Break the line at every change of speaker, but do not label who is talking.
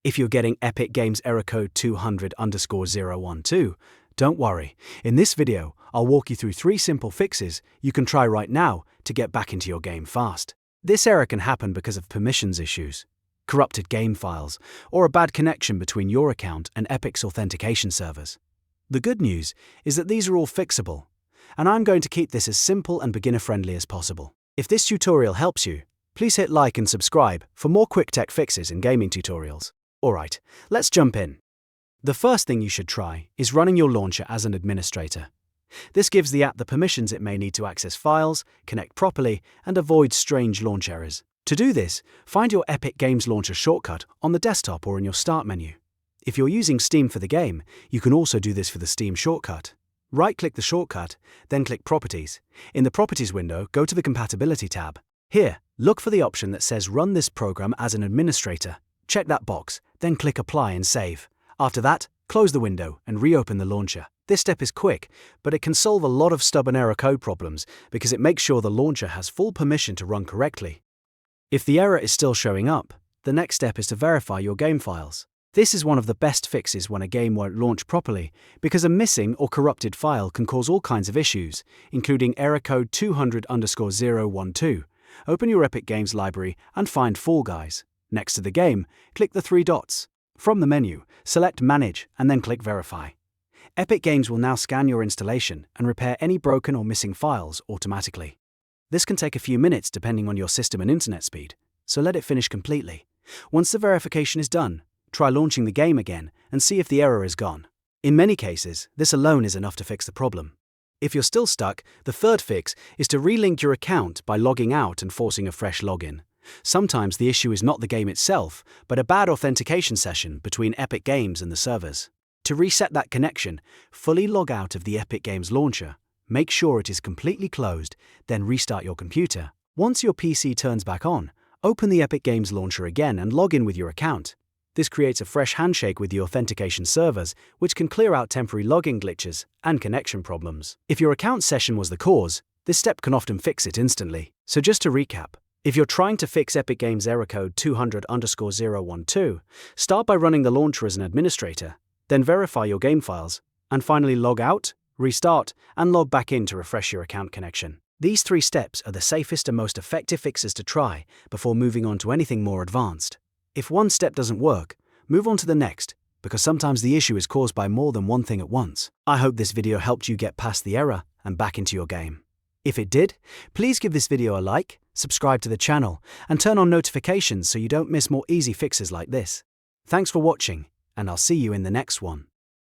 If you're getting Epic Games error code 200_012, don't worry. In this video, I'll walk you through 3 simple fixes you can try right now to get back into your game fast. This error can happen because of permissions issues, corrupted game files, or a bad connection between your account and Epic's authentication servers. The good news is that these are all fixable, and I'm going to keep this as simple and beginner-friendly as possible. If this tutorial helps you, please hit like and subscribe for more quick tech fixes and gaming tutorials. Alright, let's jump in. The first thing you should try is running your launcher as an administrator. This gives the app the permissions it may need to access files, connect properly, and avoid strange launch errors. To do this, find your Epic Games Launcher shortcut on the desktop or in your Start menu. If you're using Steam for the game, you can also do this for the Steam shortcut. Right-click the shortcut, then click Properties. In the Properties window, go to the Compatibility tab. Here, look for the option that says Run this program as an administrator. Check that box, then click Apply and Save. After that, close the window and reopen the launcher. This step is quick, but it can solve a lot of stubborn error code problems because it makes sure the launcher has full permission to run correctly. If the error is still showing up, the next step is to verify your game files. This is one of the best fixes when a game won't launch properly, because a missing or corrupted file can cause all kinds of issues, including error code 200_012. Open your Epic Games library and find Fall Guys. Next to the game, click the 3 dots. From the menu, select Manage and then click Verify. Epic Games will now scan your installation and repair any broken or missing files automatically. This can take a few minutes depending on your system and internet speed, so let it finish completely. Once the verification is done, try launching the game again and see if the error is gone. In many cases, this alone is enough to fix the problem. If you're still stuck, the third fix is to relink your account by logging out and forcing a fresh login. Sometimes the issue is not the game itself, but a bad authentication session between Epic Games and the servers. To reset that connection, fully log out of the Epic Games launcher, make sure it is completely closed, then restart your computer. Once your PC turns back on, open the Epic Games launcher again and log in with your account. This creates a fresh handshake with the authentication servers, which can clear out temporary login glitches and connection problems. If your account session was the cause, this step can often fix it instantly. So just to recap, if you're trying to fix Epic Games error code 200_012, start by running the launcher as an administrator, then verify your game files, and finally log out, restart, and log back in to refresh your account connection. These 3 steps are the safest and most effective fixes to try before moving on to anything more advanced. If one step doesn't work, move on to the next, because sometimes the issue is caused by more than one thing at once. I hope this video helped you get past the error and back into your game. If it did, please give this video a like, subscribe to the channel, and turn on notifications so you don't miss more easy fixes like this. Thanks for watching, and I'll see you in the next one.